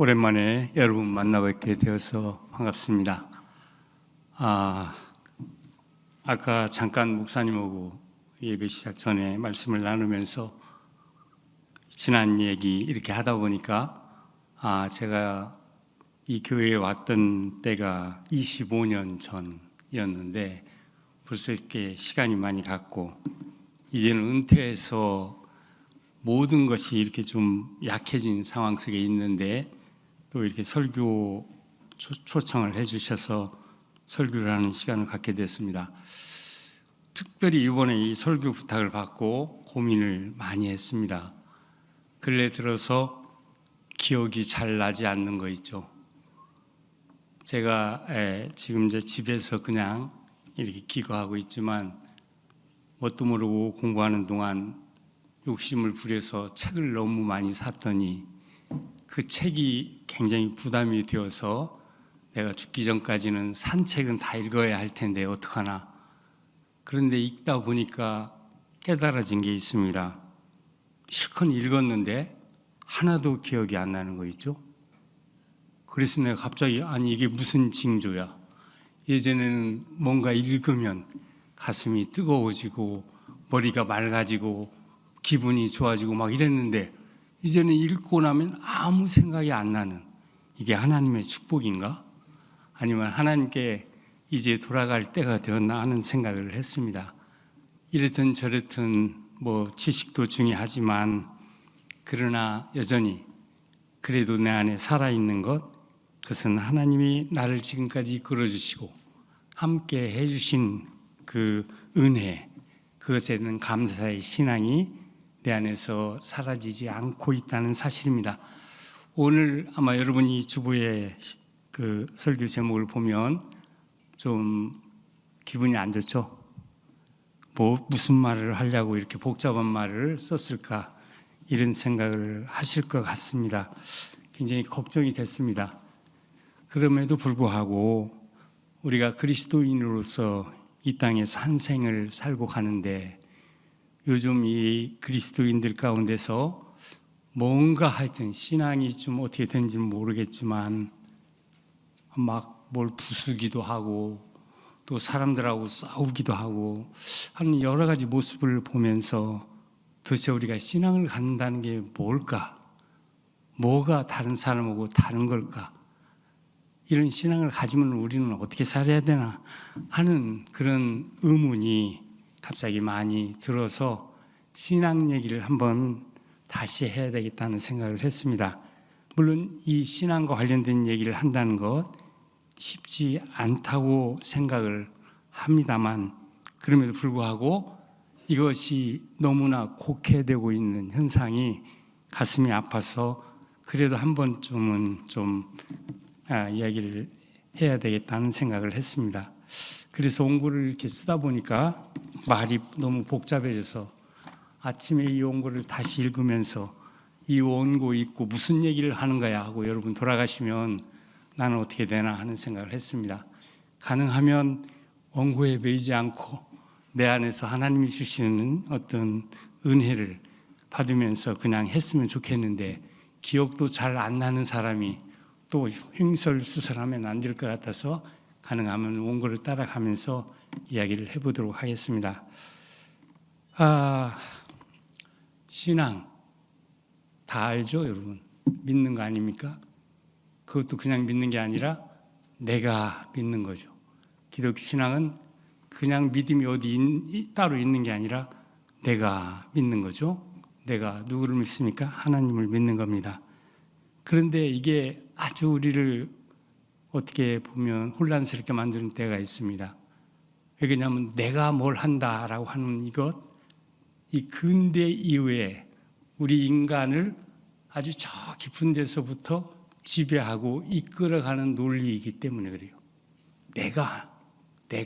오랜만에 여러분 만나뵙게 되어서 반갑습니다. 아까 잠깐 목사님하고 예배 시작 전에 말씀을 나누면서 지난 얘기 이렇게 하다 보니까 제가 이 교회에 왔던 때가 25년 전이었는데 벌써 이렇게 시간이 많이 갔고 이제는 은퇴해서 모든 것이 이렇게 좀 약해진 상황 속에 있는데 또 이렇게 설교 초청을 해주셔서 설교를 하는 시간을 갖게 됐습니다. 특별히 이번에 이 설교 부탁을 받고 고민을 많이 했습니다. 근래 들어서 기억이 잘 나지 않는 거 있죠. 제가 지금 이제 집에서 그냥 이렇게 기거하고 있지만 뭣도 모르고 공부하는 동안 욕심을 부려서 책을 너무 많이 샀더니 그 책이 굉장히 부담이 되어서 내가 죽기 전까지는 산 책은 다 읽어야 할 텐데 어떡하나. 그런데 읽다 보니까 깨달아진 게 있습니다. 실컷 읽었는데 하나도 기억이 안 나는 거 있죠. 그래서 내가 갑자기 이게 무슨 징조야. 예전에는 뭔가 읽으면 가슴이 뜨거워지고 머리가 맑아지고 기분이 좋아지고 막 이랬는데 이제는 읽고 나면 아무 생각이 안 나는, 이게 하나님의 축복인가? 아니면 하나님께 이제 돌아갈 때가 되었나 하는 생각을 했습니다. 이랬든 저랬든 지식도 중요하지만 그러나 여전히 그래도 내 안에 살아있는 것, 그것은 하나님이 나를 지금까지 이끌어주시고 함께 해주신 그 은혜, 그것에 대한 감사의 신앙이 내 안에서 사라지지 않고 있다는 사실입니다. 오늘 아마 여러분이 주보의 그 설교 제목을 보면 좀 기분이 안 좋죠? 무슨 말을 하려고 이렇게 복잡한 말을 썼을까 이런 생각을 하실 것 같습니다. 굉장히 걱정이 됐습니다. 그럼에도 불구하고 우리가 그리스도인으로서 이 땅에서 한 생을 살고 가는데 요즘 이 그리스도인들 가운데서 뭔가 하여튼 신앙이 좀 어떻게 되는지는 모르겠지만 막 뭘 부수기도 하고 또 사람들하고 싸우기도 하고 하는 여러 가지 모습을 보면서 도대체 우리가 신앙을 갖는다는 게 뭘까? 뭐가 다른 사람하고 다른 걸까? 이런 신앙을 가지면 우리는 어떻게 살아야 되나 하는 그런 의문이 갑자기 많이 들어서 신앙 얘기를 한번 다시 해야 되겠다는 생각을 했습니다. 물론 이 신앙과 관련된 얘기를 한다는 것 쉽지 않다고 생각을 합니다만 그럼에도 불구하고 이것이 너무나 곡해되고 있는 현상이 가슴이 아파서 그래도 한 번쯤은 좀 이야기를 해야 되겠다는 생각을 했습니다. 그래서 원고를 이렇게 쓰다 보니까 말이 너무 복잡해져서 아침에 이 원고를 다시 읽으면서 이 원고 읽고 무슨 얘기를 하는 거야 하고 여러분 돌아가시면 나는 어떻게 되나 하는 생각을 했습니다. 가능하면 원고에 매이지 않고 내 안에서 하나님이 주시는 어떤 은혜를 받으면서 그냥 했으면 좋겠는데 기억도 잘 안 나는 사람이 또 횡설수설하면 안 될 것 같아서 가능하면 원고를 따라가면서 이야기를 해보도록 하겠습니다. 신앙 다 알죠, 여러분? 믿는 거 아닙니까? 그것도 그냥 믿는 게 아니라 내가 믿는 거죠. 기독교 신앙은 그냥 믿음이 따로 있는 게 아니라 내가 믿는 거죠. 내가 누구를 믿습니까? 하나님을 믿는 겁니다. 그런데 이게 아주 우리를 어떻게 보면 혼란스럽게 만드는 때가 있습니다. 왜냐하면 내가 뭘 한다라고 하는 이 근대 이후에 우리 인간을 아주 저 깊은 데서부터 지배하고 이끌어가는 논리이기 때문에 그래요. 내가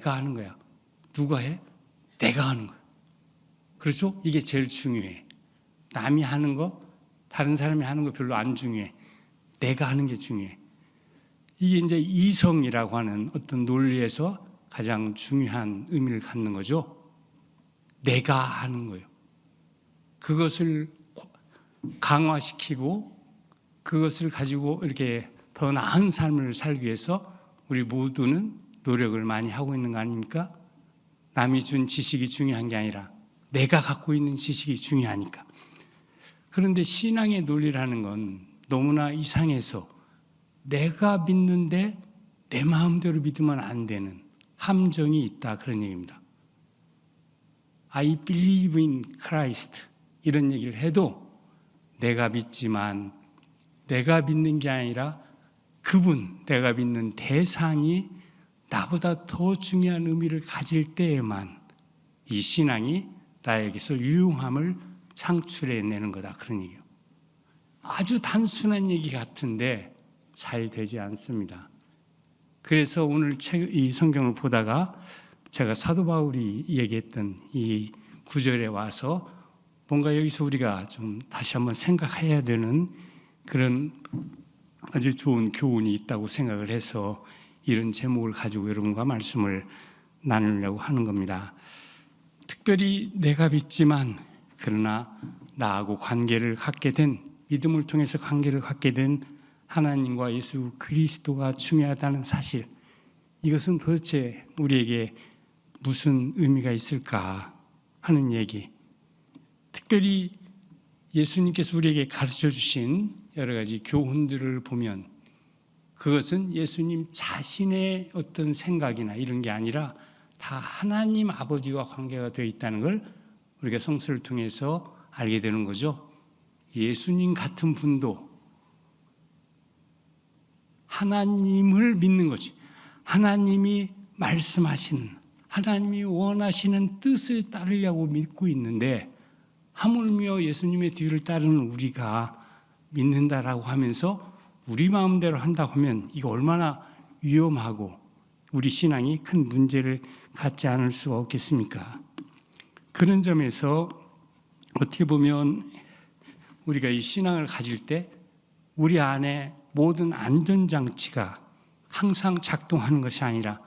하는 거야. 누가 해? 내가 하는 거야. 그렇죠? 이게 제일 중요해. 남이 하는 거, 다른 사람이 하는 거 별로 안 중요해. 내가 하는 게 중요해. 이게 이제 이성이라고 하는 어떤 논리에서 가장 중요한 의미를 갖는 거죠. 내가 하는 거예요. 그것을 강화시키고 그것을 가지고 이렇게 더 나은 삶을 살기 위해서 우리 모두는 노력을 많이 하고 있는 거 아닙니까? 남이 준 지식이 중요한 게 아니라 내가 갖고 있는 지식이 중요하니까. 그런데 신앙의 논리라는 건 너무나 이상해서 내가 믿는데 내 마음대로 믿으면 안 되는 함정이 있다, 그런 얘기입니다. I believe in Christ 이런 얘기를 해도 내가 믿지만 내가 믿는 게 아니라 그분, 내가 믿는 대상이 나보다 더 중요한 의미를 가질 때에만 이 신앙이 나에게서 유용함을 창출해내는 거다, 그런 얘기예요. 아주 단순한 얘기 같은데 잘 되지 않습니다. 그래서 오늘 이 성경을 보다가 제가 사도 바울이 얘기했던 이 구절에 와서 뭔가 여기서 우리가 좀 다시 한번 생각해야 되는 그런 아주 좋은 교훈이 있다고 생각을 해서 이런 제목을 가지고 여러분과 말씀을 나누려고 하는 겁니다. 특별히 내가 믿지만 그러나 나하고 관계를 갖게 된, 믿음을 통해서 관계를 갖게 된 하나님과 예수 그리스도가 중요하다는 사실, 이것은 도대체 우리에게 무슨 의미가 있을까 하는 얘기, 특별히 예수님께서 우리에게 가르쳐 주신 여러 가지 교훈들을 보면 그것은 예수님 자신의 어떤 생각이나 이런 게 아니라 다 하나님 아버지와 관계가 되어 있다는 걸 우리가 성서를 통해서 알게 되는 거죠. 예수님 같은 분도 하나님을 믿는 거지. 하나님이 말씀하시는, 하나님이 원하시는 뜻을 따르려고 믿고 있는데 하물며 예수님의 뒤를 따르는 우리가 믿는다라고 하면서 우리 마음대로 한다고 하면 이거 얼마나 위험하고 우리 신앙이 큰 문제를 갖지 않을 수가 없겠습니까? 그런 점에서 어떻게 보면 우리가 이 신앙을 가질 때 우리 안에 모든 안전장치가 항상 작동하는 것이 아니라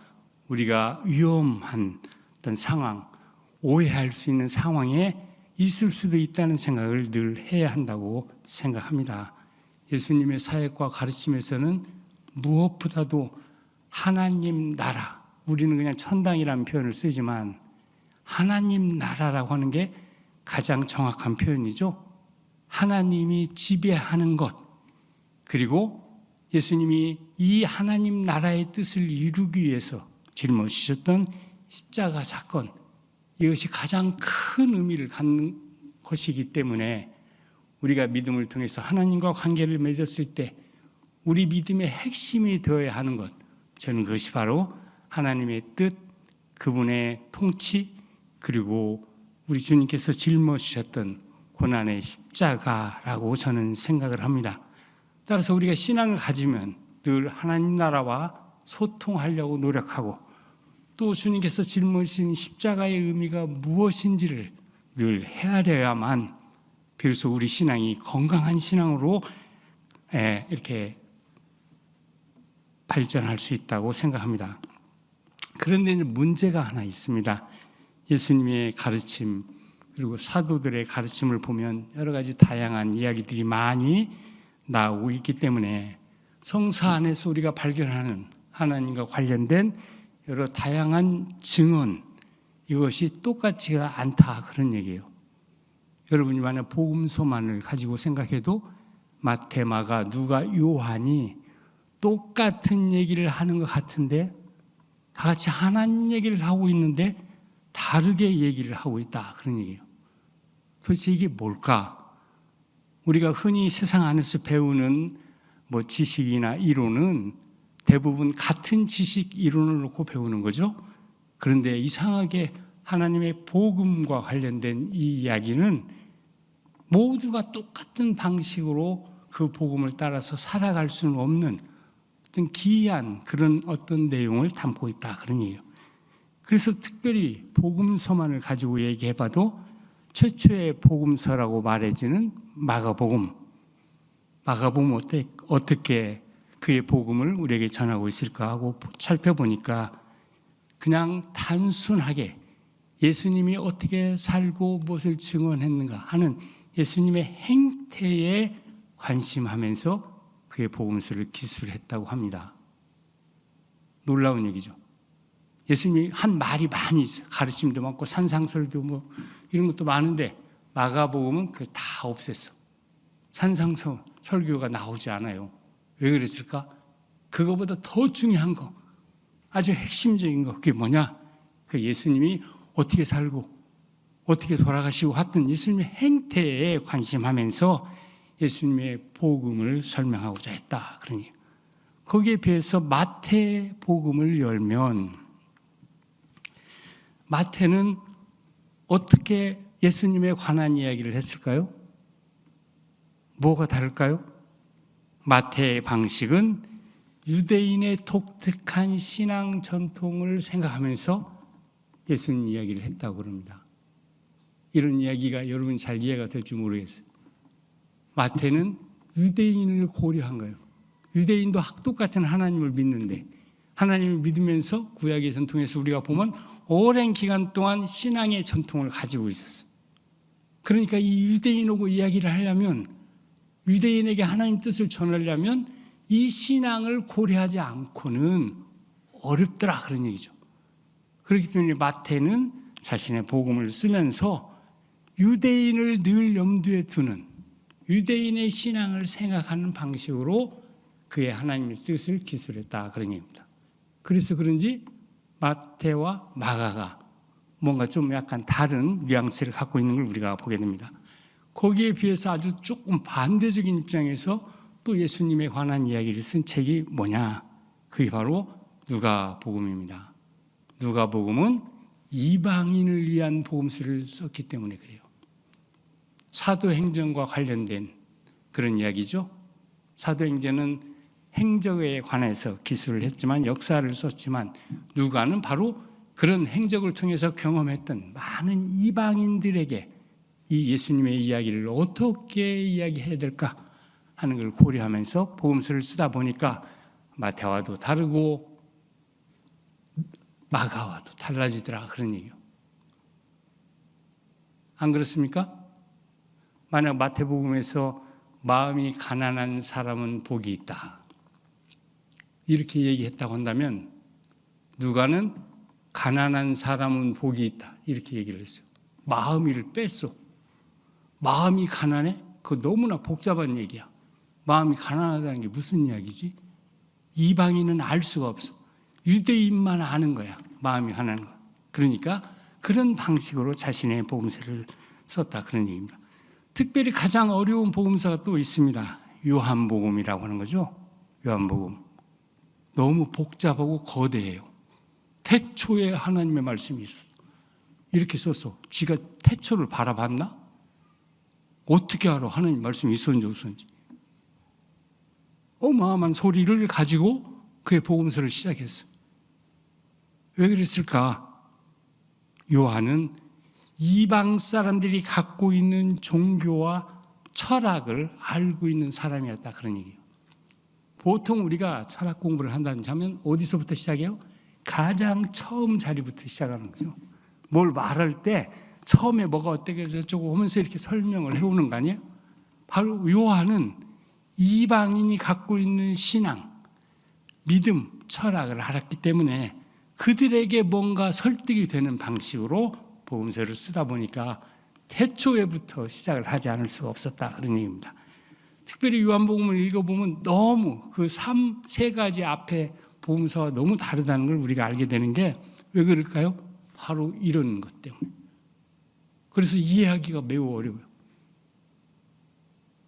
우리가 위험한 어떤 상황, 오해할 수 있는 상황에 있을 수도 있다는 생각을 늘 해야 한다고 생각합니다. 예수님의 사역과 가르침에서는 무엇보다도 하나님 나라, 우리는 그냥 천당이라는 표현을 쓰지만 하나님 나라라고 하는 게 가장 정확한 표현이죠. 하나님이 지배하는 것, 그리고 예수님이 이 하나님 나라의 뜻을 이루기 위해서 짊어지셨던 십자가 사건, 이것이 가장 큰 의미를 갖는 것이기 때문에 우리가 믿음을 통해서 하나님과 관계를 맺었을 때 우리 믿음의 핵심이 되어야 하는 것, 저는 그것이 바로 하나님의 뜻, 그분의 통치, 그리고 우리 주님께서 짊어지셨던 고난의 십자가라고 저는 생각을 합니다. 따라서 우리가 신앙을 가지면 늘 하나님 나라와 소통하려고 노력하고 또 주님께서 짊어지신 십자가의 의미가 무엇인지를 늘 헤아려야만 비로소 우리 신앙이 건강한 신앙으로 이렇게 발전할 수 있다고 생각합니다. 그런데 이제 문제가 하나 있습니다. 예수님의 가르침 그리고 사도들의 가르침을 보면 여러 가지 다양한 이야기들이 많이 나오고 있기 때문에 성서 안에서 우리가 발견하는 하나님과 관련된 여러 다양한 증언, 이것이 똑같지가 않다, 그런 얘기예요. 여러분이 만약 복음서만을 가지고 생각해도 마태, 마가, 누가, 요한이 똑같은 얘기를 하는 것 같은데 다 같이 하나님 얘기를 하고 있는데 다르게 얘기를 하고 있다, 그런 얘기예요. 도대체 이게 뭘까? 우리가 흔히 세상 안에서 배우는 지식이나 이론은 대부분 같은 지식 이론을 놓고 배우는 거죠. 그런데 이상하게 하나님의 복음과 관련된 이 이야기는 모두가 똑같은 방식으로 그 복음을 따라서 살아갈 수는 없는 어떤 기이한 그런 어떤 내용을 담고 있다, 그런 얘기예요. 그래서 특별히 복음서만을 가지고 얘기해봐도 최초의 복음서라고 말해지는 마가복음 어떻게 그의 복음을 우리에게 전하고 있을까 하고 살펴보니까 그냥 단순하게 예수님이 어떻게 살고 무엇을 증언했는가 하는 예수님의 행태의 관심하면서 그의 복음서를 기술했다고 합니다. 놀라운 얘기죠. 예수님이 한 말이 많이 있어요. 가르침도 많고 산상설교 뭐 이런 것도 많은데 마가복음은 그걸 다 없앴어. 산상설교가 나오지 않아요. 왜 그랬을까? 그거보다 더 중요한 거, 아주 핵심적인 거, 그게 뭐냐? 그 예수님이 어떻게 살고 어떻게 돌아가시고 하던 예수님의 행태에 관심하면서 예수님의 복음을 설명하고자 했다. 그러니 거기에 비해서 마태복음을 열면 마태는 어떻게 예수님에 관한 이야기를 했을까요? 뭐가 다를까요? 마태의 방식은 유대인의 독특한 신앙 전통을 생각하면서 예수님 이야기를 했다고 그럽니다. 이런 이야기가 여러분 잘 이해가 될지 모르겠어요. 마태는 유대인을 고려한 거예요. 유대인도 똑같은 하나님을 믿는데 하나님을 믿으면서 구약의 전통에서 우리가 보면 오랜 기간 동안 신앙의 전통을 가지고 있었어요. 그러니까 이 유대인하고 이야기를 하려면, 유대인에게 하나님 뜻을 전하려면 이 신앙을 고려하지 않고는 어렵더라, 그런 얘기죠. 그렇기 때문에 마태는 자신의 복음을 쓰면서 유대인을 늘 염두에 두는, 유대인의 신앙을 생각하는 방식으로 그의 하나님의 뜻을 기술했다, 그런 얘기입니다. 그래서 그런지 마태와 마가가 뭔가 좀 약간 다른 뉘앙스를 갖고 있는 걸 우리가 보게 됩니다. 거기에 비해서 아주 조금 반대적인 입장에서 또 예수님에 관한 이야기를 쓴 책이 뭐냐? 그게 바로 누가복음입니다. 누가복음은 이방인을 위한 복음서를 썼기 때문에 그래요. 사도행전과 관련된 그런 이야기죠. 사도행전은 행적에 관해서 기술을 했지만 역사를 썼지만 누가는 바로 그런 행적을 통해서 경험했던 많은 이방인들에게 이 예수님의 이야기를 어떻게 이야기해야 될까 하는 걸 고려하면서 복음서를 쓰다 보니까 마태와도 다르고 마가와도 달라지더라, 그런 얘기요. 안 그렇습니까? 만약 마태복음에서 마음이 가난한 사람은 복이 있다 이렇게 얘기했다고 한다면 누가는 가난한 사람은 복이 있다 이렇게 얘기를 했어요. 마음이를 뺐어. 마음이 가난해? 그거 너무나 복잡한 얘기야. 마음이 가난하다는 게 무슨 이야기지? 이방인은 알 수가 없어. 유대인만 아는 거야, 마음이 가난한 거. 그러니까 그런 방식으로 자신의 복음서를 썼다, 그런 얘기입니다. 특별히 가장 어려운 복음서가 또 있습니다. 요한복음이라고 하는 거죠. 요한복음. 너무 복잡하고 거대해요. 태초에 하나님의 말씀이 있어. 이렇게 썼어. 쥐가 태초를 바라봤나? 어떻게 알아? 하나님 말씀이 있었는지 없었는지. 어마어마한 소리를 가지고 그의 복음서를 시작했어. 왜 그랬을까? 요한은 이방 사람들이 갖고 있는 종교와 철학을 알고 있는 사람이었다, 그런 얘기예요. 보통 우리가 철학 공부를 한다든지 하면 어디서부터 시작해요? 가장 처음 자리부터 시작하는 거죠. 뭘 말할 때 처음에 뭐가 어떻게 저쩌고 하면서 이렇게 설명을 해오는 거 아니에요? 바로 요한은 이방인이 갖고 있는 신앙, 믿음, 철학을 알았기 때문에 그들에게 뭔가 설득이 되는 방식으로 복음서를 쓰다 보니까 태초에부터 시작을 하지 않을 수가 없었다, 그런 얘기입니다. 특별히 요한복음을 읽어보면 너무 그 세 가지 앞에 복음서와 너무 다르다는 걸 우리가 알게 되는 게 왜 그럴까요? 바로 이런 것 때문에. 그래서 이해하기가 매우 어려워요.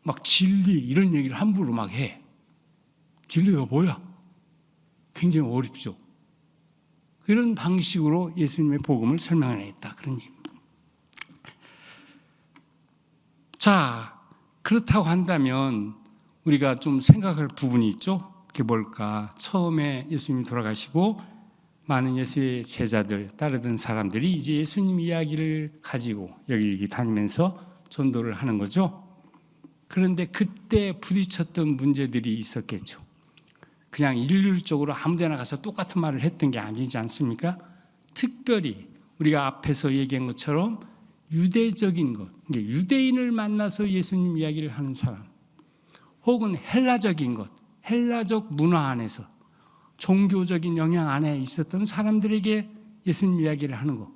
막 진리 이런 얘기를 함부로 막 해. 진리가 뭐야? 굉장히 어렵죠. 그런 방식으로 예수님의 복음을 설명했다, 그런 얘기입니다. 자, 그렇다고 한다면 우리가 좀 생각할 부분이 있죠. 그게 뭘까? 처음에 예수님이 돌아가시고 많은 예수의 제자들, 따르던 사람들이 이제 예수님 이야기를 가지고 여기 다니면서 전도를 하는 거죠. 그런데 그때 부딪혔던 문제들이 있었겠죠. 그냥 일률적으로 아무 데나 가서 똑같은 말을 했던 게 아니지 않습니까? 특별히 우리가 앞에서 얘기한 것처럼 유대적인 것, 유대인을 만나서 예수님 이야기를 하는 사람, 혹은 헬라적인 것, 헬라적 문화 안에서 종교적인 영향 안에 있었던 사람들에게 예수님 이야기를 하는 거,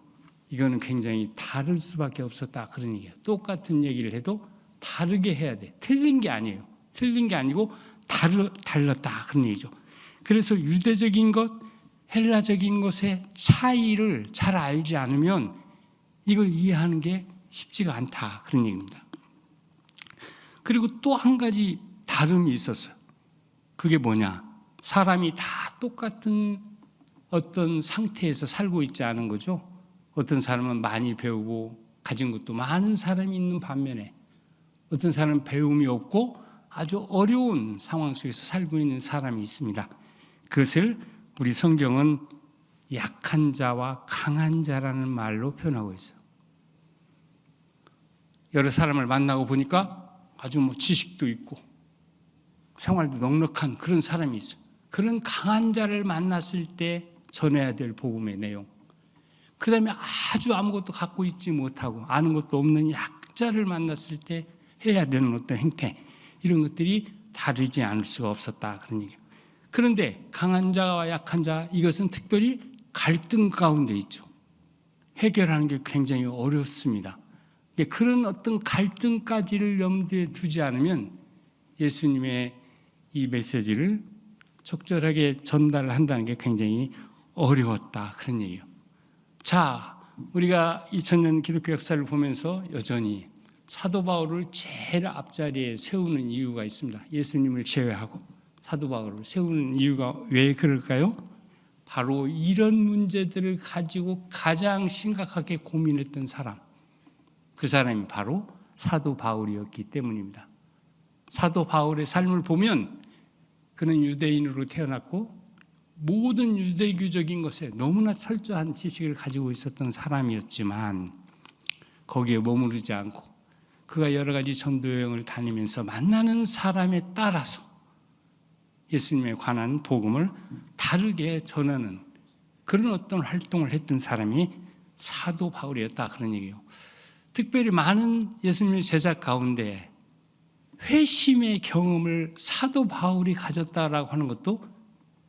이거는 굉장히 다를 수밖에 없었다, 그런 얘기예요. 똑같은 얘기를 해도 다르게 해야 돼. 틀린 게 아니에요. 틀린 게 아니고 달랐다, 그런 얘기죠. 그래서 유대적인 것, 헬라적인 것의 차이를 잘 알지 않으면 이걸 이해하는 게 쉽지가 않다, 그런 얘기입니다. 그리고 또 한 가지 다름이 있었어요. 그게 뭐냐? 사람이 다 똑같은 어떤 상태에서 살고 있지 않은 거죠. 어떤 사람은 많이 배우고 가진 것도 많은 사람이 있는 반면에 어떤 사람은 배움이 없고 아주 어려운 상황 속에서 살고 있는 사람이 있습니다. 그것을 우리 성경은 약한 자와 강한 자라는 말로 표현하고 있어요. 여러 사람을 만나고 보니까 아주 지식도 있고 생활도 넉넉한 그런 사람이 있어요. 그런 강한 자를 만났을 때 전해야 될 복음의 내용. 그 다음에 아주 아무것도 갖고 있지 못하고 아는 것도 없는 약자를 만났을 때 해야 되는 어떤 행태, 이런 것들이 다르지 않을 수가 없었다, 그런 얘기예요. 그런데 강한 자와 약한 자, 이것은 특별히 갈등 가운데 있죠. 해결하는 게 굉장히 어렵습니다. 그런 어떤 갈등까지를 염두에 두지 않으면 예수님의 이 메시지를 적절하게 전달한다는 게 굉장히 어려웠다, 그런 얘기예요. 자, 우리가 2000년 기독교 역사를 보면서 여전히 사도 바울을 제일 앞자리에 세우는 이유가 있습니다. 예수님을 제외하고 사도 바울을 세우는 이유가 왜 그럴까요? 바로 이런 문제들을 가지고 가장 심각하게 고민했던 사람, 그 사람이 바로 사도 바울이었기 때문입니다. 사도 바울의 삶을 보면 그는 유대인으로 태어났고 모든 유대교적인 것에 너무나 철저한 지식을 가지고 있었던 사람이었지만 거기에 머무르지 않고 그가 여러 가지 전도 여행을 다니면서 만나는 사람에 따라서 예수님에 관한 복음을 다르게 전하는 그런 어떤 활동을 했던 사람이 사도 바울이었다, 그런 얘기예요. 특별히 많은 예수님의 제자 가운데 회심의 경험을 사도 바울이 가졌다라고 하는 것도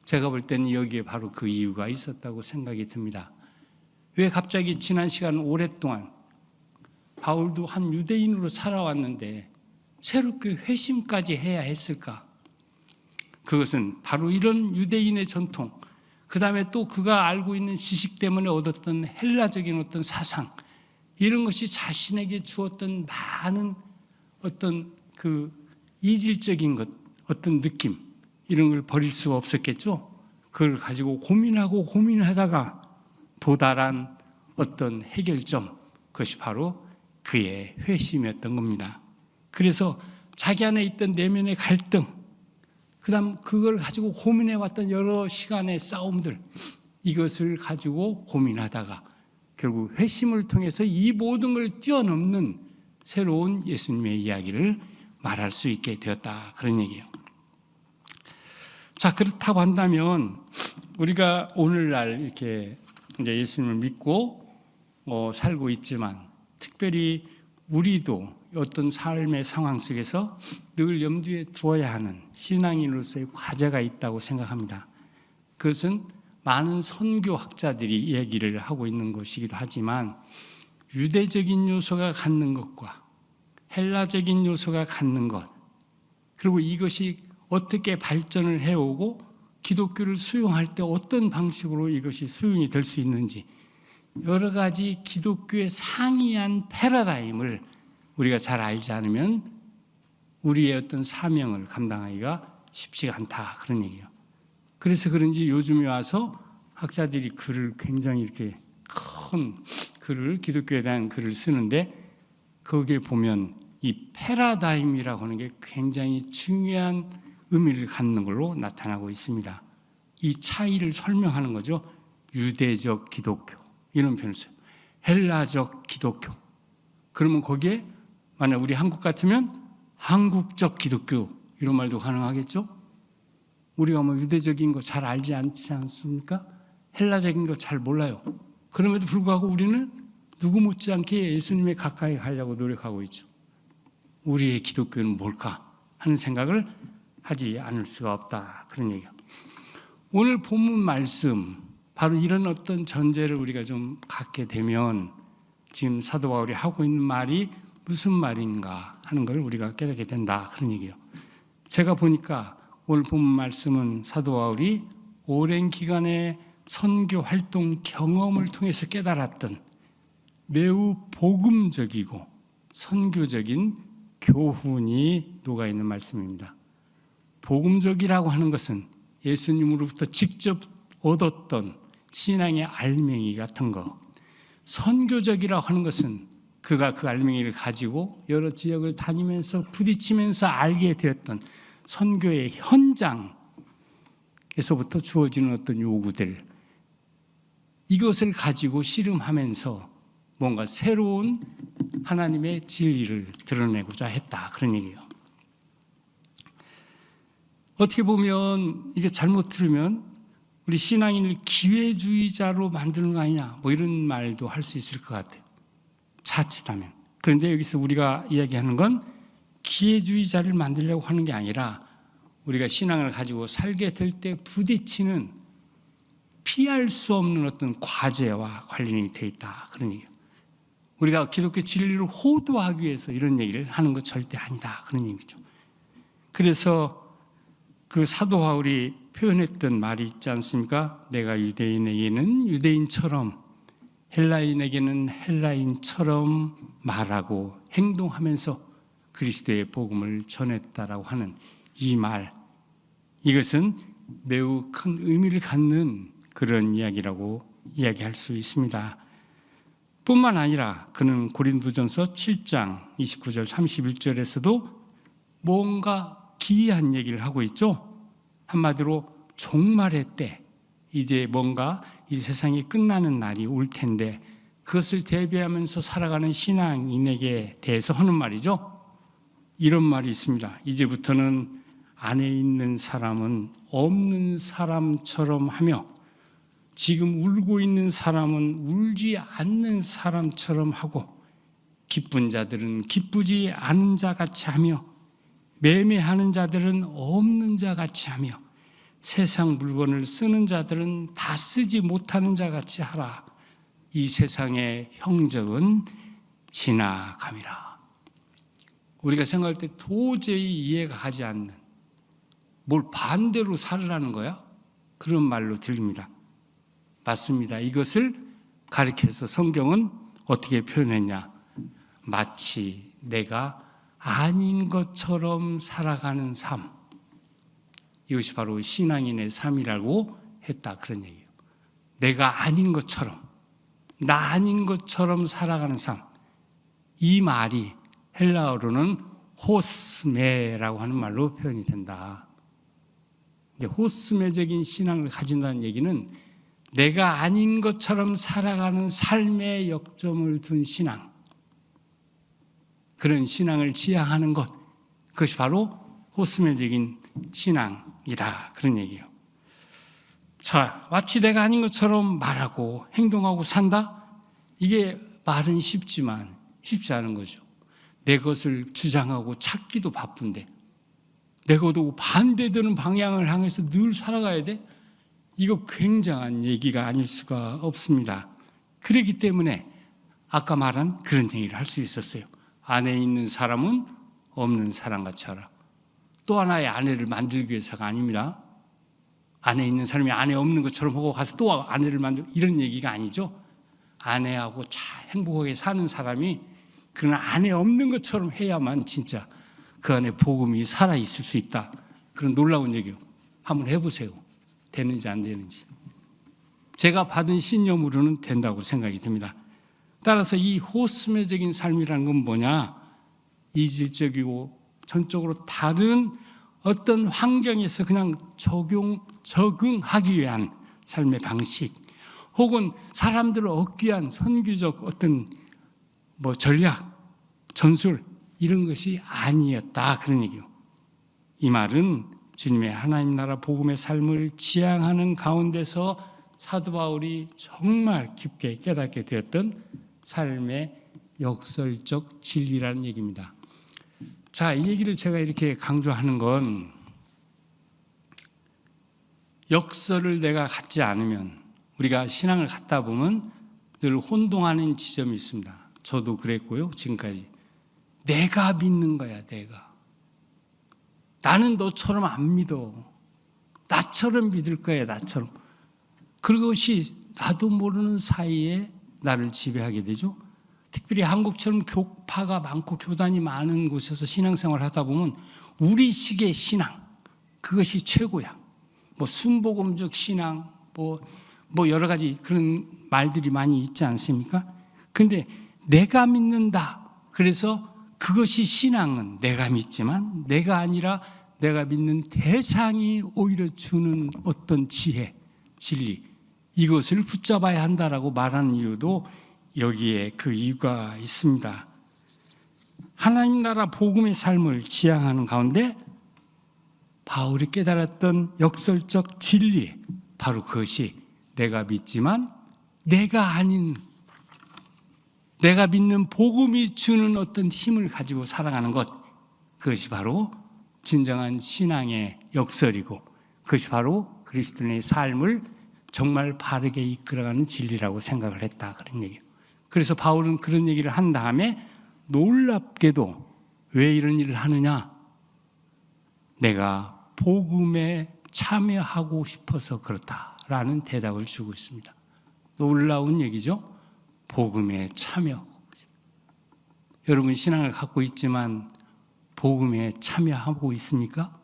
제가 볼 때는 여기에 바로 그 이유가 있었다고 생각이 듭니다. 왜 갑자기 지난 시간 오랫동안 바울도 한 유대인으로 살아왔는데 새롭게 회심까지 해야 했을까? 그것은 바로 이런 유대인의 전통, 그 다음에 또 그가 알고 있는 지식 때문에 얻었던 헬라적인 어떤 사상, 이런 것이 자신에게 주었던 많은 어떤 그 이질적인 것, 어떤 느낌, 이런 걸 버릴 수가 없었겠죠. 그걸 가지고 고민하고 고민하다가 도달한 어떤 해결점, 그것이 바로 그의 회심이었던 겁니다. 그래서 자기 안에 있던 내면의 갈등, 그 다음 그걸 가지고 고민해왔던 여러 시간의 싸움들, 이것을 가지고 고민하다가 결국 회심을 통해서 이 모든 걸 뛰어넘는 새로운 예수님의 이야기를 말할 수 있게 되었다, 그런 얘기예요. 자, 그렇다고 한다면 우리가 오늘날 이렇게 이제 예수님을 믿고 살고 있지만 특별히 우리도 어떤 삶의 상황 속에서 늘 염두에 두어야 하는 신앙인으로서의 과제가 있다고 생각합니다. 그것은 많은 선교학자들이 얘기를 하고 있는 것이기도 하지만 유대적인 요소가 갖는 것과 헬라적인 요소가 갖는 것, 그리고 이것이 어떻게 발전을 해오고 기독교를 수용할 때 어떤 방식으로 이것이 수용이 될 수 있는지, 여러 가지 기독교의 상이한 패러다임을 우리가 잘 알지 않으면 우리의 어떤 사명을 감당하기가 쉽지가 않다, 그런 얘기예요. 그래서 그런지 요즘에 와서 학자들이 글을 굉장히 이렇게 큰 글을, 기독교에 대한 글을 쓰는데 거기에 보면 이 패러다임이라고 하는 게 굉장히 중요한 의미를 갖는 걸로 나타나고 있습니다. 이 차이를 설명하는 거죠. 유대적 기독교, 이런 표현을 써요. 헬라적 기독교. 그러면 거기에 만약 우리 한국 같으면 한국적 기독교, 이런 말도 가능하겠죠? 우리가 뭐 유대적인 거 잘 알지 않지 않습니까? 헬라적인 거 잘 몰라요. 그럼에도 불구하고 우리는 누구 못지않게 예수님에 가까이 가려고 노력하고 있죠. 우리의 기독교는 뭘까 하는 생각을 하지 않을 수가 없다. 그런 얘기예요. 오늘 본문 말씀, 바로 이런 어떤 전제를 우리가 좀 갖게 되면 지금 사도 바울이 하고 있는 말이 무슨 말인가 하는 걸 우리가 깨닫게 된다. 그런 얘기예요. 제가 보니까 오늘 본문 말씀은 사도 바울이 오랜 기간의 선교 활동 경험을 통해서 깨달았던 매우 복음적이고 선교적인 교훈이 녹아있는 말씀입니다. 복음적이라고 하는 것은 예수님으로부터 직접 얻었던 신앙의 알맹이 같은 거, 선교적이라고 하는 것은 그가 그 알맹이를 가지고 여러 지역을 다니면서 부딪히면서 알게 되었던 선교의 현장에서부터 주어지는 어떤 요구들, 이것을 가지고 씨름하면서 뭔가 새로운 하나님의 진리를 드러내고자 했다. 그런 얘기예요. 어떻게 보면 이게 잘못 들으면 우리 신앙인을 기회주의자로 만드는 거 아니냐, 뭐 이런 말도 할 수 있을 것 같아요. 자칫하면. 그런데 여기서 우리가 이야기하는 건 기회주의자를 만들려고 하는 게 아니라 우리가 신앙을 가지고 살게 될 때 부딪히는 피할 수 없는 어떤 과제와 관련이 돼 있다. 그런 얘기예요. 우리가 기독교 진리를 호도하기 위해서 이런 얘기를 하는 것 절대 아니다. 그런 얘기죠. 그래서 그 사도 바울이 표현했던 말이 있지 않습니까? 내가 유대인에게는 유대인처럼 헬라인에게는 헬라인처럼 말하고 행동하면서 그리스도의 복음을 전했다라고 하는 이 말, 이것은 매우 큰 의미를 갖는 그런 이야기라고 이야기할 수 있습니다. 뿐만 아니라 그는 고린도전서 7장 29절 31절에서도 뭔가 기이한 얘기를 하고 있죠. 한마디로 종말의 때, 이제 뭔가 이 세상이 끝나는 날이 올 텐데 그것을 대비하면서 살아가는 신앙인에게 대해서 하는 말이죠. 이런 말이 있습니다. 이제부터는 안에 있는 사람은 없는 사람처럼 하며 지금 울고 있는 사람은 울지 않는 사람처럼 하고 기쁜 자들은 기쁘지 않은 자 같이 하며 매매하는 자들은 없는 자 같이 하며 세상 물건을 쓰는 자들은 다 쓰지 못하는 자 같이 하라. 이 세상의 형적은 지나감이라. 우리가 생각할 때 도저히 이해가 가지 않는, 뭘 반대로 살으라는 거야? 그런 말로 들립니다. 맞습니다. 이것을 가리켜서 성경은 어떻게 표현했냐? 마치 내가 아닌 것처럼 살아가는 삶. 이것이 바로 신앙인의 삶이라고 했다. 그런 얘기예요. 내가 아닌 것처럼, 나 아닌 것처럼 살아가는 삶. 이 말이 헬라어로는 호스메라고 하는 말로 표현이 된다. 호스메적인 신앙을 가진다는 얘기는 내가 아닌 것처럼 살아가는 삶의 역점을 둔 신앙, 그런 신앙을 지향하는 것, 그것이 바로 호스메적인 신앙이다. 그런 얘기예요. 자, 마치 내가 아닌 것처럼 말하고 행동하고 산다? 이게 말은 쉽지만 쉽지 않은 거죠. 내 것을 주장하고 찾기도 바쁜데 내가도 반대되는 방향을 향해서 늘 살아가야 돼? 이거 굉장한 얘기가 아닐 수가 없습니다. 그렇기 때문에 아까 말한 그런 얘기를 할 수 있었어요. 안에 있는 사람은 없는 사람같이 하라. 또 하나의 아내를 만들기 위해서가 아닙니다. 안에 있는 사람이 안에 없는 것처럼 하고 가서 또 아내를 만들고 이런 얘기가 아니죠. 아내하고 잘 행복하게 사는 사람이 그러나 안에 없는 것처럼 해야만 진짜 그 안에 복음이 살아있을 수 있다. 그런 놀라운 얘기요. 한번 해보세요. 되는지 안 되는지. 제가 받은 신념으로는 된다고 생각이 듭니다. 따라서 이 호스메적인 삶이라는 건 뭐냐? 이질적이고 전적으로 다른 어떤 환경에서 그냥 적응하기 위한 삶의 방식, 혹은 사람들을 얻기 위한 선교적 어떤 전략, 전술, 이런 것이 아니었다. 그런 얘기요. 이 말은 주님의 하나님 나라 복음의 삶을 지향하는 가운데서 사도 바울이 정말 깊게 깨닫게 되었던 삶의 역설적 진리라는 얘기입니다. 자, 이 얘기를 제가 이렇게 강조하는 건 역설을 내가 갖지 않으면 우리가 신앙을 갖다 보면 늘 혼동하는 지점이 있습니다. 저도 그랬고요, 지금까지. 내가 믿는 거야, 내가. 나는 너처럼 안 믿어. 나처럼 믿을 거야, 나처럼. 그것이 나도 모르는 사이에 나를 지배하게 되죠. 특별히 한국처럼 교파가 많고 교단이 많은 곳에서 신앙생활을 하다 보면 우리식의 신앙, 그것이 최고야. 뭐 순복음적 신앙, 뭐 여러 가지 그런 말들이 많이 있지 않습니까? 근데 내가 믿는다. 그래서 그것이 신앙은 내가 믿지만 내가 아니라 내가 믿는 대상이 오히려 주는 어떤 지혜, 진리, 이것을 붙잡아야 한다라고 말하는 이유도 여기에 그 이유가 있습니다. 하나님 나라 복음의 삶을 지향하는 가운데 바울이 깨달았던 역설적 진리, 바로 그것이 내가 믿지만 내가 아닌, 내가 믿는 복음이 주는 어떤 힘을 가지고 살아가는 것, 그것이 바로 진정한 신앙의 역설이고 그것이 바로 그리스도인의 삶을 정말 바르게 이끌어가는 진리라고 생각을 했다, 그런 얘기예요. 그래서 바울은 그런 얘기를 한 다음에 놀랍게도 왜 이런 일을 하느냐? 내가 복음에 참여하고 싶어서 그렇다라는 대답을 주고 있습니다. 놀라운 얘기죠? 복음에 참여. 여러분 신앙을 갖고 있지만 복음에 참여하고 있습니까?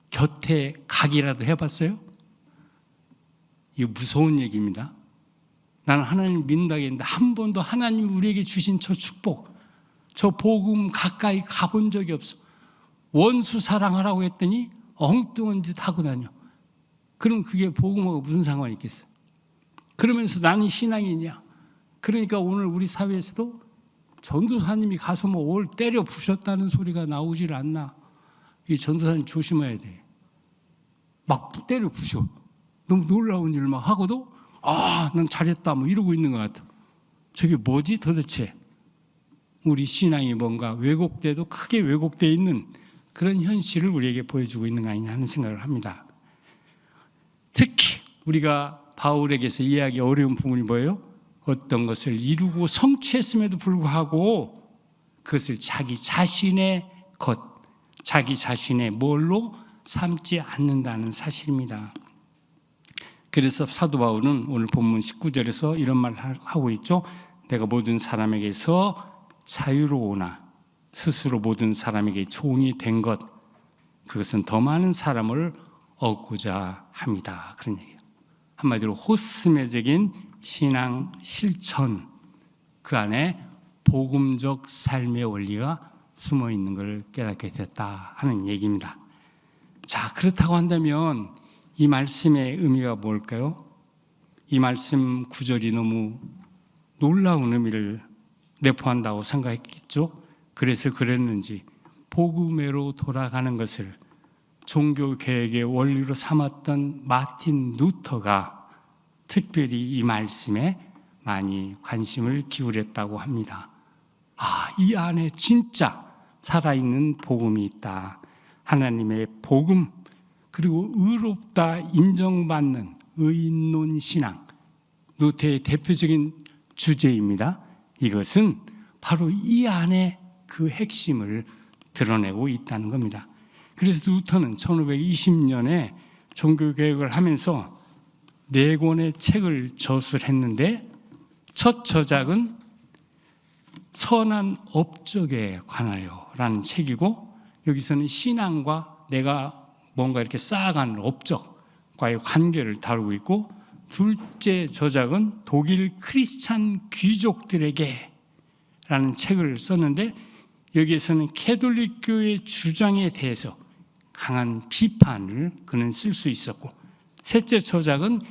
곁에 가기라도 해봤어요? 이거 무서운 얘기입니다. 나는 하나님을 믿는다고 했는데 한 번도 하나님이 우리에게 주신 저 축복, 저 복음 가까이 가본 적이 없어. 원수 사랑하라고 했더니 엉뚱한 짓 하고 다녀. 그럼 그게 복음하고 무슨 상관이 있겠어? 그러면서 나는 신앙이냐? 그러니까 오늘 우리 사회에서도 전도사님이 가서 뭐 올 때려 부셨다는 소리가 나오질 않나. 이 전도사님 조심해야 돼. 막 때려 부셔. 너무 놀라운 일을 막 하고도 난 잘했다 뭐 이러고 있는 것 같아. 저게 뭐지 도대체? 우리 신앙이 뭔가 왜곡돼도 크게 왜곡되어 있는 그런 현실을 우리에게 보여주고 있는 거 아니냐 하는 생각을 합니다. 특히 우리가 바울에게서 이해하기 어려운 부분이 뭐예요? 어떤 것을 이루고 성취했음에도 불구하고 그것을 자기 자신의 것, 자기 자신의 뭘로 삼지 않는다는 사실입니다. 그래서 사도 바울은 오늘 본문 19절에서 이런 말을 하고 있죠. 내가 모든 사람에게서 자유로우나 스스로 모든 사람에게 종이 된 것, 그것은 더 많은 사람을 얻고자 합니다. 그런 얘기예요. 한마디로 호스메적인 신앙 실천, 그 안에 복음적 삶의 원리가 숨어 있는 걸 깨닫게 됐다 하는 얘기입니다. 자, 그렇다고 한다면 이 말씀의 의미가 뭘까요? 이 말씀 구절이 너무 놀라운 의미를 내포한다고 생각했겠죠? 그래서 그랬는지 복음으로 돌아가는 것을 종교개혁의 원리로 삼았던 마틴 루터가 특별히 이 말씀에 많이 관심을 기울였다고 합니다. 이 안에 진짜 살아있는 복음이 있다. 하나님의 복음, 그리고 의롭다 인정받는 의인론 신앙, 루터의 대표적인 주제입니다. 이것은 바로 이 안에 그 핵심을 드러내고 있다는 겁니다. 그래서 루터는 1520년에 종교개혁을 하면서 4권의 책을 저술했는데 첫 저작은 선한 업적에 관하여라는 책이고, 여기서는 신앙과 내가 뭔가 이렇게 쌓아가는 업적과의 관계를 다루고 있고, 둘째 저작은 독일 크리스찬 귀족들에게 라는 책을 썼는데 여기에서는 캐톨릭 교회의 주장에 대해서 강한 비판을 그는 쓸 수 있었고, 셋째 저작은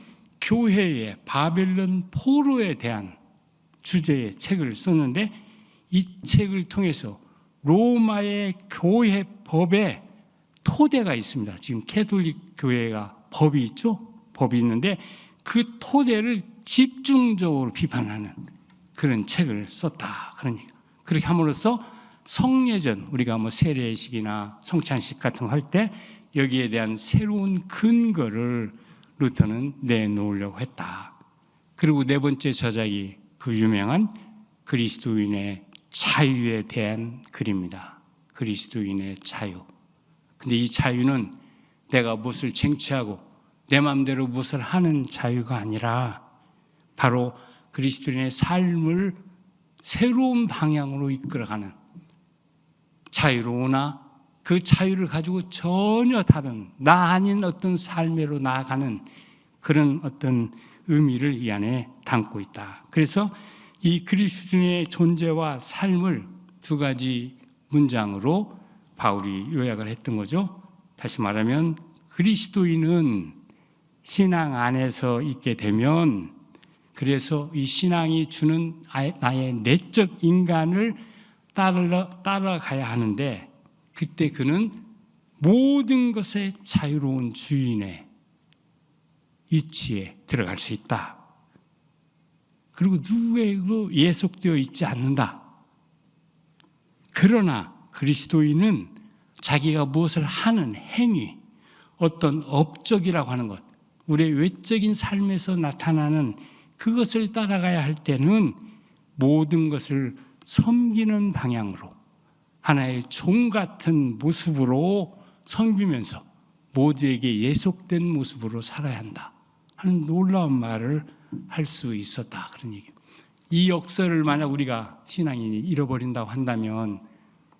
교회의 바벨론 포로에 대한 주제의 책을 썼는데 이 책을 통해서 로마의 교회 법에 토대가 있습니다. 지금 캐톨릭 교회가 법이 있죠? 법이 있는데 그 토대를 집중적으로 비판하는 그런 책을 썼다. 그러니까 그렇게 함으로써 성례전, 우리가 뭐 세례식이나 성찬식 같은 거 할 때 여기에 대한 새로운 근거를 루터는 내놓으려고 했다. 그리고 네 번째 저작이 그 유명한 그리스도인의 자유에 대한 글입니다. 그리스도인의 자유. 근데 이 자유는 내가 무엇을 쟁취하고 내 마음대로 무엇을 하는 자유가 아니라 바로 그리스도인의 삶을 새로운 방향으로 이끌어가는, 자유로우나 그 자유를 가지고 전혀 다른 나 아닌 어떤 삶으로 나아가는 그런 어떤 의미를 이 안에 담고 있다. 그래서 이 그리스도인의 존재와 삶을 두 가지 문장으로 바울이 요약을 했던 거죠. 다시 말하면 그리스도인은 신앙 안에서 있게 되면, 그래서 이 신앙이 주는 나의 내적 인간을 따라가야 하는데, 그때 그는 모든 것의 자유로운 주인의 위치에 들어갈 수 있다. 그리고 누구에게도 예속되어 있지 않는다. 그러나 그리스도인은 자기가 무엇을 하는 행위, 어떤 업적이라고 하는 것, 우리의 외적인 삶에서 나타나는 그것을 따라가야 할 때는 모든 것을 섬기는 방향으로, 하나의 종 같은 모습으로 섬기면서 모두에게 예속된 모습으로 살아야 한다 하는 놀라운 말을 할 수 있었다, 그런 얘기입니다. 이 역사를 만약 우리가 신앙인이 잃어버린다고 한다면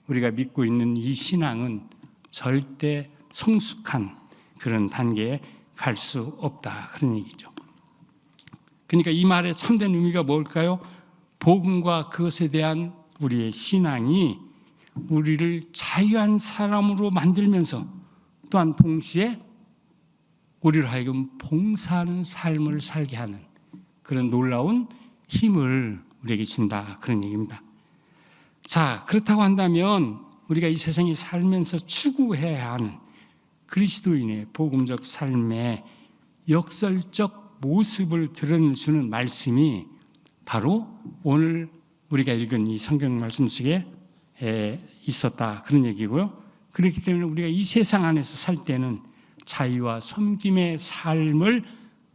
우리가 믿고 있는 이 신앙은 절대 성숙한 그런 단계에 갈 수 없다, 그런 얘기죠. 그러니까 이 말의 참된 의미가 뭘까요? 복음과 그것에 대한 우리의 신앙이 우리를 자유한 사람으로 만들면서 또한 동시에 우리를 하여금 봉사하는 삶을 살게 하는 그런 놀라운 힘을 우리에게 준다, 그런 얘기입니다. 자, 그렇다고 한다면 우리가 이 세상에 살면서 추구해야 하는 그리스도인의 복음적 삶의 역설적 모습을 드러내주는 말씀이 바로 오늘 우리가 읽은 이 성경 말씀 속에 있었다, 그런 얘기고요. 그렇기 때문에 우리가 이 세상 안에서 살 때는 자유와 섬김의 삶을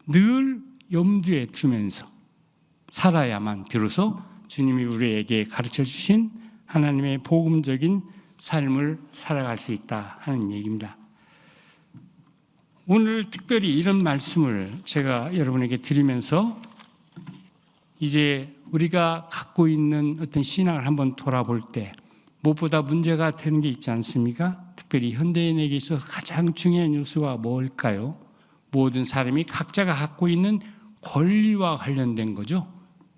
늘 염두에 두면서 살아야만 비로소 주님이 우리에게 가르쳐 주신 하나님의 복음적인 삶을 살아갈 수 있다 하는 얘기입니다. 오늘 특별히 이런 말씀을 제가 여러분에게 드리면서 이제 우리가 갖고 있는 어떤 신앙을 한번 돌아볼 때 무엇보다 문제가 되는 게 있지 않습니까? 특별히 현대인에게 있어서 가장 중요한 요소가 뭘까요? 모든 사람이 각자가 갖고 있는 권리와 관련된 거죠.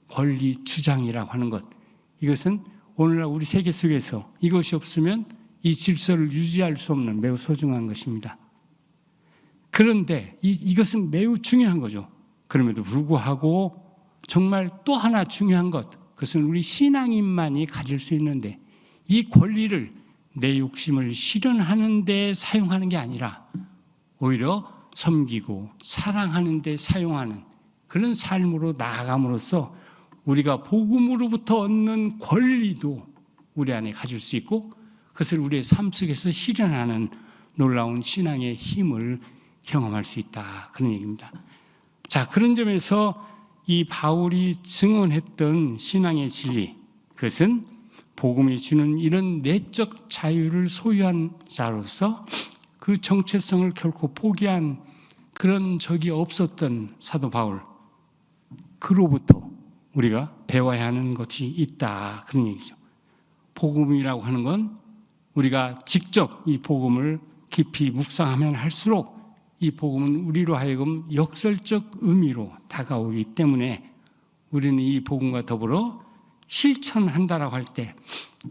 권리 주장이라고 하는 것. 이것은 오늘날 우리 세계 속에서 이것이 없으면 이 질서를 유지할 수 없는 매우 소중한 것입니다. 그런데 이것은 매우 중요한 거죠. 그럼에도 불구하고 정말 또 하나 중요한 것, 그것은 우리 신앙인만이 가질 수 있는데 이 권리를 내 욕심을 실현하는 데 사용하는 게 아니라 오히려 섬기고 사랑하는 데 사용하는 그런 삶으로 나아감으로써 우리가 복음으로부터 얻는 권리도 우리 안에 가질 수 있고 그것을 우리의 삶 속에서 실현하는 놀라운 신앙의 힘을 경험할 수 있다, 그런 얘기입니다. 자, 그런 점에서 이 바울이 증언했던 신앙의 진리, 그것은 복음이 주는 이런 내적 자유를 소유한 자로서 그 정체성을 결코 포기한 그런 적이 없었던 사도 바울, 그로부터 우리가 배워야 하는 것이 있다, 그런 얘기죠. 복음이라고 하는 건 우리가 직접 이 복음을 깊이 묵상하면 할수록 이 복음은 우리로 하여금 역설적 의미로 다가오기 때문에 우리는 이 복음과 더불어 실천한다라고 할 때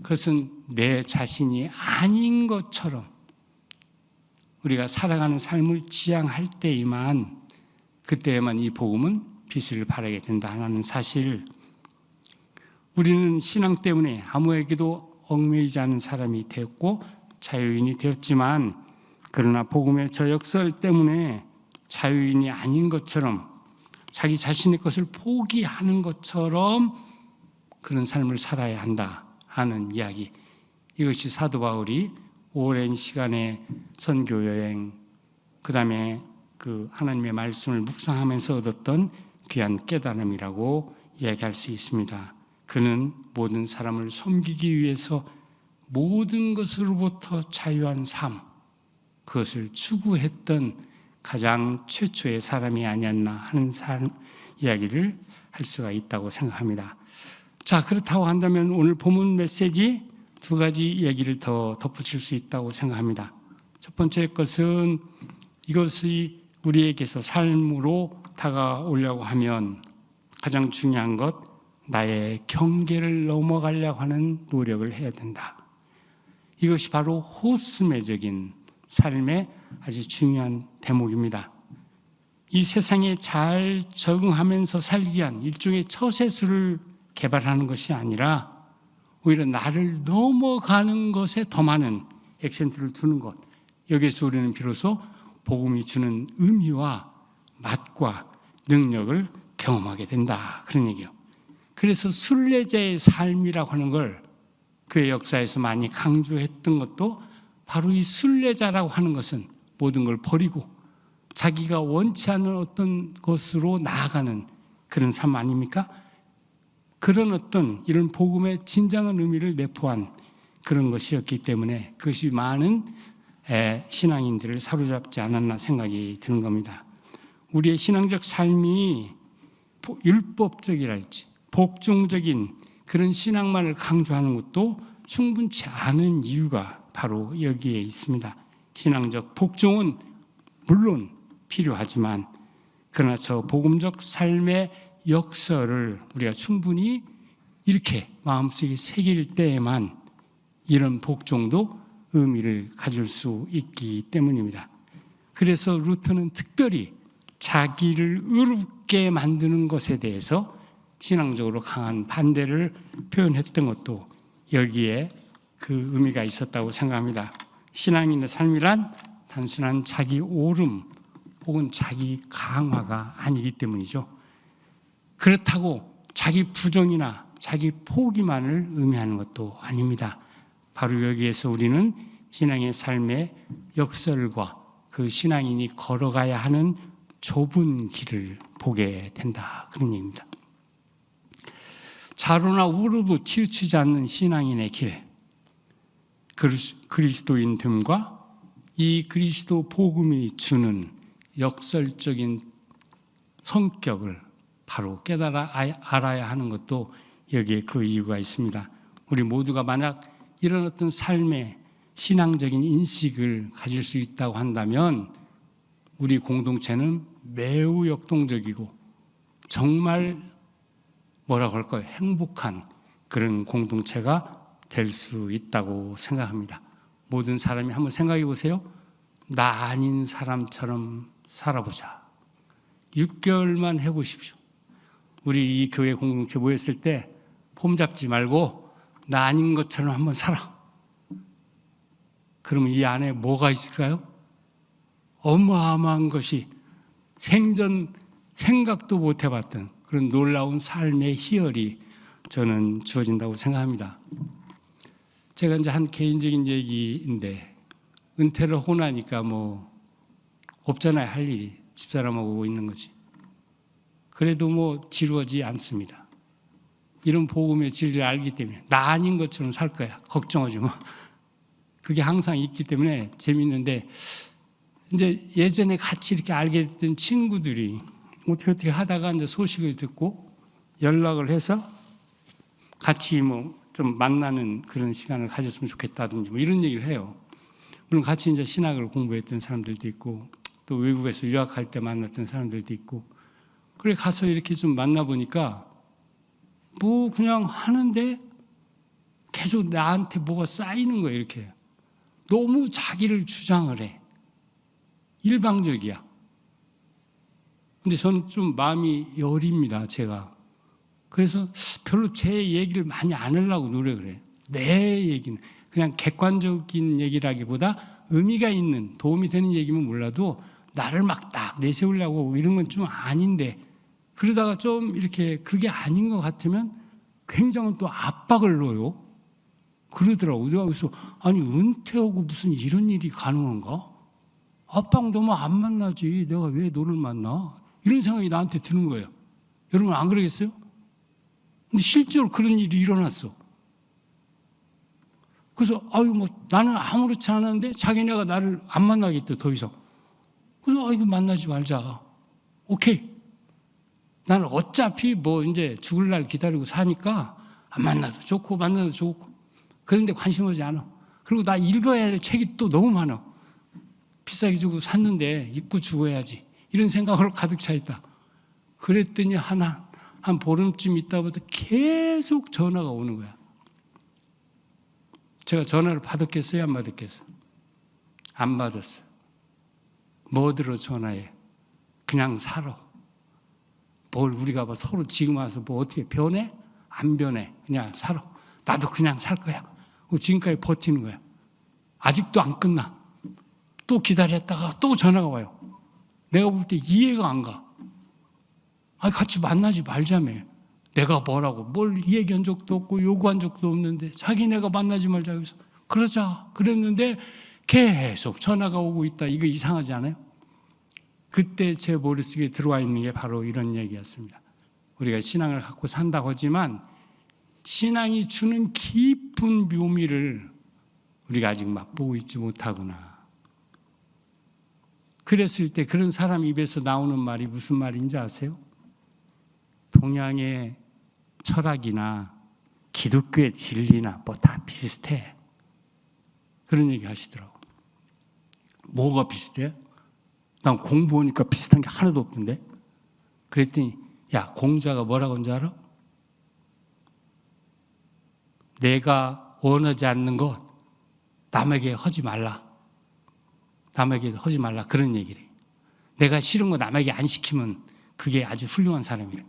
그것은 내 자신이 아닌 것처럼 우리가 살아가는 삶을 지향할 때에만 그때에만 이 복음은 빛을 발하게 된다는 사실, 우리는 신앙 때문에 아무에게도 얽매이지 않은 사람이 되었고 자유인이 되었지만 그러나 복음의 저 역설 때문에 자유인이 아닌 것처럼 자기 자신의 것을 포기하는 것처럼 그런 삶을 살아야 한다 하는 이야기, 이것이 사도 바울이 오랜 시간의 선교 여행, 그 다음에 그 하나님의 말씀을 묵상하면서 얻었던 귀한 깨달음이라고 이야기할 수 있습니다. 그는 모든 사람을 섬기기 위해서 모든 것으로부터 자유한 삶, 그것을 추구했던 가장 최초의 사람이 아니었나 하는 이야기를 할 수가 있다고 생각합니다. 자, 그렇다고 한다면 오늘 본문 메시지 두 가지 얘기를 더 덧붙일 수 있다고 생각합니다. 첫 번째 것은 이것이 우리에게서 삶으로 다가오려고 하면 가장 중요한 것, 나의 경계를 넘어가려고 하는 노력을 해야 된다. 이것이 바로 호스매적인 삶의 아주 중요한 대목입니다. 이 세상에 잘 적응하면서 살기 위한 일종의 처세술을 개발하는 것이 아니라 오히려 나를 넘어가는 것에 더 많은 액센트를 두는 것, 여기에서 우리는 비로소 복음이 주는 의미와 맛과 능력을 경험하게 된다, 그런 얘기예요. 그래서 순례자의 삶이라고 하는 걸 교회 역사에서 많이 강조했던 것도 바로 이 순례자라고 하는 것은 모든 걸 버리고 자기가 원치 않는 어떤 것으로 나아가는 그런 삶 아닙니까? 그런 어떤 이런 복음의 진정한 의미를 내포한 그런 것이었기 때문에 그것이 많은 신앙인들을 사로잡지 않았나 생각이 드는 겁니다. 우리의 신앙적 삶이 율법적이랄지 복종적인 그런 신앙만을 강조하는 것도 충분치 않은 이유가 바로 여기에 있습니다. 신앙적 복종은 물론 필요하지만 그러나 저 복음적 삶의 역설을 우리가 충분히 이렇게 마음속에 새길 때에만 이런 복종도 의미를 가질 수 있기 때문입니다. 그래서 루터는 특별히 자기를 의롭게 만드는 것에 대해서 신앙적으로 강한 반대를 표현했던 것도 여기에 그 의미가 있었다고 생각합니다. 신앙인의 삶이란 단순한 자기 오름 혹은 자기 강화가 아니기 때문이죠. 그렇다고 자기 부정이나 자기 포기만을 의미하는 것도 아닙니다. 바로 여기에서 우리는 신앙의 삶의 역설과 그 신앙인이 걸어가야 하는 좁은 길을 보게 된다, 그런 얘기입니다. 자로나 우로도 치우치지 않는 신앙인의 길, 그리스도인 됨과 이 그리스도 복음이 주는 역설적인 성격을 바로 깨달아 알아야 하는 것도 여기에 그 이유가 있습니다. 우리 모두가 만약 이런 어떤 삶의 신앙적인 인식을 가질 수 있다고 한다면 우리 공동체는 매우 역동적이고 정말 뭐라고 할까요? 행복한 그런 공동체가 될 수 있다고 생각합니다. 모든 사람이 한번 생각해 보세요. 나 아닌 사람처럼 살아보자. 6개월만 해보십시오. 우리 이 교회 공동체 모였을 때 폼 잡지 말고 나 아닌 것처럼 한번 살아. 그러면 이 안에 뭐가 있을까요? 어마어마한 것이 생전 생각도 못 해봤던 그런 놀라운 삶의 희열이 저는 주어진다고 생각합니다. 제가 이제 한 개인적인 얘기인데 은퇴를 하고 나니까 뭐 없잖아요, 할 일이. 집사람하고 있는 거지. 그래도 뭐 지루하지 않습니다. 이런 복음의 진리를 알기 때문에 나 아닌 것처럼 살 거야. 걱정하지 마. 그게 항상 있기 때문에 재밌는데 이제 예전에 같이 이렇게 알게 됐던 친구들이 어떻게 하다가 이제 소식을 듣고 연락을 해서 같이 뭐 좀 만나는 그런 시간을 가졌으면 좋겠다든지 뭐 이런 얘기를 해요. 물론 같이 이제 신학을 공부했던 사람들도 있고 또 외국에서 유학할 때 만났던 사람들도 있고 그래 가서 이렇게 좀 만나보니까 뭐 그냥 하는데 계속 나한테 뭐가 쌓이는 거예요. 이렇게 너무 자기를 주장을 해. 일방적이야. 근데 저는 좀 마음이 여립니다, 제가. 그래서 별로 제 얘기를 많이 안 하려고 노력을 해요. 내 얘기는 그냥 객관적인 얘기라기보다 의미가 있는 도움이 되는 얘기면 몰라도 나를 막 딱 내세우려고 이런 건 좀 아닌데 그러다가 좀 이렇게 그게 아닌 것 같으면 굉장한 또 압박을 넣어요. 그러더라고. 내가 그래서 아니 은퇴하고 무슨 이런 일이 가능한가? 아빠랑 너무 안 만나지. 내가 왜 너를 만나? 이런 생각이 나한테 드는 거예요. 여러분 안 그러겠어요? 근데 실제로 그런 일이 일어났어. 그래서 아유 뭐 나는 아무렇지 않았는데 자기네가 나를 안 만나겠대 더 이상. 그래서 이거 만나지 말자. 오케이. 나는 어차피 뭐 이제 죽을 날 기다리고 사니까 안 만나도 좋고 만나도 좋고 그런데 관심하지 않아. 그리고 나 읽어야 할 책이 또 너무 많아. 비싸게 주고 샀는데 읽고 죽어야지. 이런 생각으로 가득 차 있다. 그랬더니 한 보름쯤 있다부터 계속 전화가 오는 거야. 제가 전화를 받았겠어요? 안 받았겠어요? 안 받았어요. 뭐 들어 전화해? 그냥 살아. 뭘 우리가 뭐 서로 지금 와서 뭐 어떻게 변해? 안 변해. 그냥 살아. 나도 그냥 살 거야. 지금까지 버티는 거야. 아직도 안 끝나. 또 기다렸다가 또 전화가 와요. 내가 볼 때 이해가 안 가. 같이 만나지 말자며. 내가 뭐라고 뭘 얘기한 적도 없고 요구한 적도 없는데 자기네가 만나지 말자 해서 그러자 그랬는데 계속 전화가 오고 있다. 이거 이상하지 않아요? 그때 제 머릿속에 들어와 있는 게 바로 이런 얘기였습니다. 우리가 신앙을 갖고 산다고 하지만 신앙이 주는 깊은 묘미를 우리가 아직 맛보고 있지 못하구나. 그랬을 때 그런 사람 입에서 나오는 말이 무슨 말인지 아세요? 동양의 철학이나 기독교의 진리나 뭐 다 비슷해. 그런 얘기 하시더라고. 뭐가 비슷해? 난 공부하니까 비슷한 게 하나도 없던데. 그랬더니 야 공자가 뭐라고 한줄 알아? 내가 원하지 않는 것 남에게 하지 말라. 남에게 하지 말라. 그런 얘기를 해. 내가 싫은 거 남에게 안 시키면 그게 아주 훌륭한 사람이래.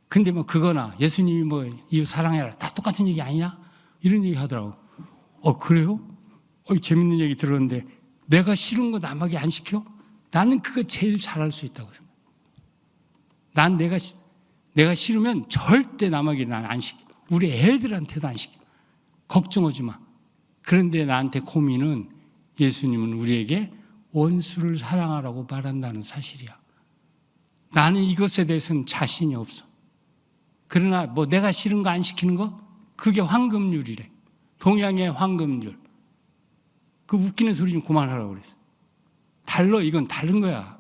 근데 뭐 그거나 예수님이 뭐 이웃 사랑해라 다 똑같은 얘기 아니냐? 이런 얘기 하더라고. 그래요? 재밌는 얘기 들었는데 내가 싫은 거 남에게 안 시켜? 나는 그거 제일 잘할 수 있다고 생각해. 난 내가 싫으면 절대 남에게 난 안 시켜. 우리 애들한테도 안 시켜. 걱정하지 마. 그런데 나한테 고민은 예수님은 우리에게 원수를 사랑하라고 말한다는 사실이야. 나는 이것에 대해서는 자신이 없어. 그러나 뭐 내가 싫은 거 안 시키는 거? 그게 황금률이래. 동양의 황금률. 그 웃기는 소리 좀 그만하라고 그랬어. 달러 이건 다른 거야.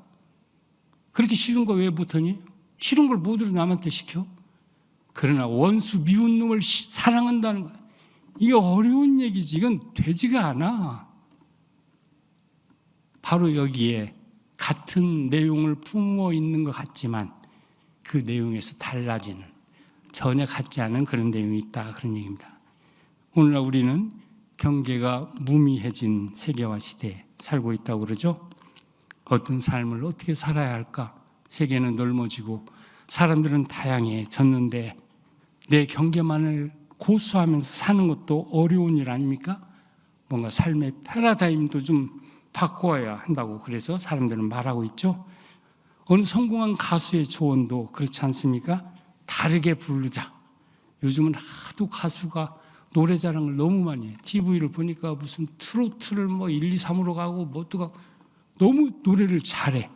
그렇게 싫은 거 왜 못하니? 싫은 걸 모두 남한테 시켜? 그러나 원수 미운 놈을 사랑한다는 거야. 이게 어려운 얘기지. 이건 되지가 않아. 바로 여기에 같은 내용을 품어 있는 것 같지만 그 내용에서 달라지는 전혀 같지 않은 그런 내용이 있다. 그런 얘기입니다. 오늘날 우리는 경계가 무미해진 세계화 시대에 살고 있다고 그러죠. 어떤 삶을 어떻게 살아야 할까? 세계는 넓어지고 사람들은 다양해졌는데 내 경계만을 고수하면서 사는 것도 어려운 일 아닙니까? 뭔가 삶의 패러다임도 좀 바꿔야 한다고 그래서 사람들은 말하고 있죠. 어느 성공한 가수의 조언도 그렇지 않습니까? 다르게 부르자. 요즘은 하도 가수가 노래 자랑을 너무 많이 해. TV를 보니까 무슨 트로트를 뭐 1, 2, 3으로 가고 뭐 어떡하고 너무 노래를 잘해.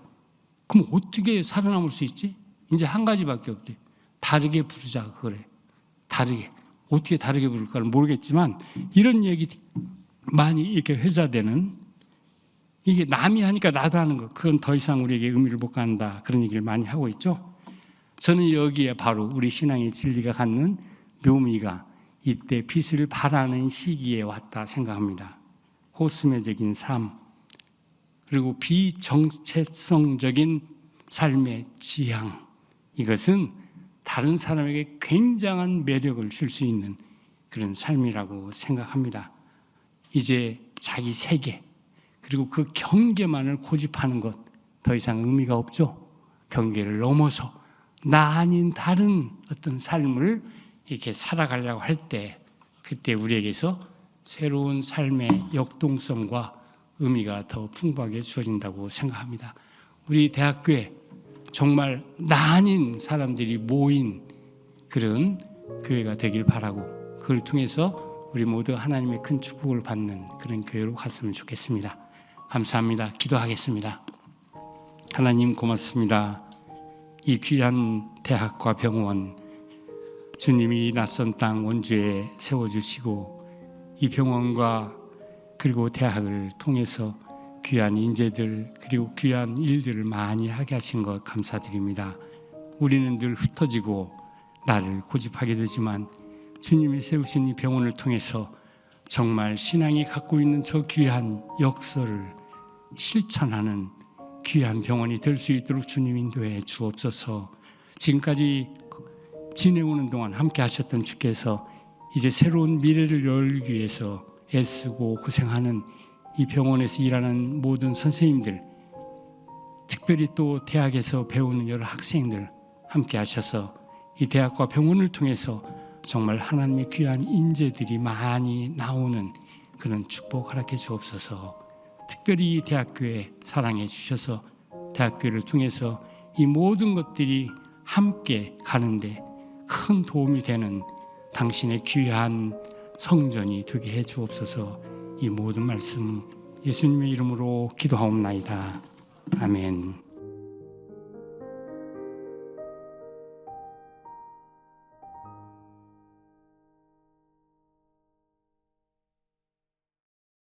그럼 어떻게 살아남을 수 있지? 이제 한 가지밖에 없대. 다르게 부르자 그래. 다르게. 어떻게 다르게 부를까는 모르겠지만 이런 얘기 많이 이렇게 회자되는 이게 남이 하니까 나도 하는 거 그건 더 이상 우리에게 의미를 못 갖는다. 그런 얘기를 많이 하고 있죠. 저는 여기에 바로 우리 신앙의 진리가 갖는 묘미가 이때 빛을 발하는 시기에 왔다 생각합니다. 호스메적인 삶 그리고 비정체성적인 삶의 지향 이것은 다른 사람에게 굉장한 매력을 줄 수 있는 그런 삶이라고 생각합니다. 이제 자기 세계 그리고 그 경계만을 고집하는 것 더 이상 의미가 없죠. 경계를 넘어서 나 아닌 다른 어떤 삶을 이렇게 살아가려고 할 때 그때 우리에게서 새로운 삶의 역동성과 의미가 더 풍부하게 주어진다고 생각합니다. 우리 대학교에 정말 나 아닌 사람들이 모인 그런 교회가 되길 바라고 그걸 통해서 우리 모두 하나님의 큰 축복을 받는 그런 교회로 갔으면 좋겠습니다. 감사합니다. 기도하겠습니다. 하나님 고맙습니다. 이 귀한 대학과 병원, 주님이 낯선 땅 원주에 세워주시고 이 병원과 그리고 대학을 통해서 귀한 인재들 그리고 귀한 일들을 많이 하게 하신 것 감사드립니다. 우리는 늘 흩어지고 나를 고집하게 되지만 주님이 세우신 이 병원을 통해서 정말 신앙이 갖고 있는 저 귀한 역사를 실천하는 귀한 병원이 될 수 있도록 주님 인도해 주옵소서. 지금까지 지내오는 동안 함께 하셨던 주께서 이제 새로운 미래를 열기 위해서 애쓰고 고생하는 이 병원에서 일하는 모든 선생님들, 특별히 또 대학에서 배우는 여러 학생들 함께 하셔서 이 대학과 병원을 통해서 정말 하나님의 귀한 인재들이 많이 나오는 그런 축복 허락해 주옵소서. 특별히 이 대학교에 사랑해 주셔서 대학교를 통해서 이 모든 것들이 함께 가는데 큰 도움이 되는 당신의 귀한 성전이 되게 해 주옵소서. 이 모든 말씀 예수님의 이름으로 기도하옵나이다. 아멘.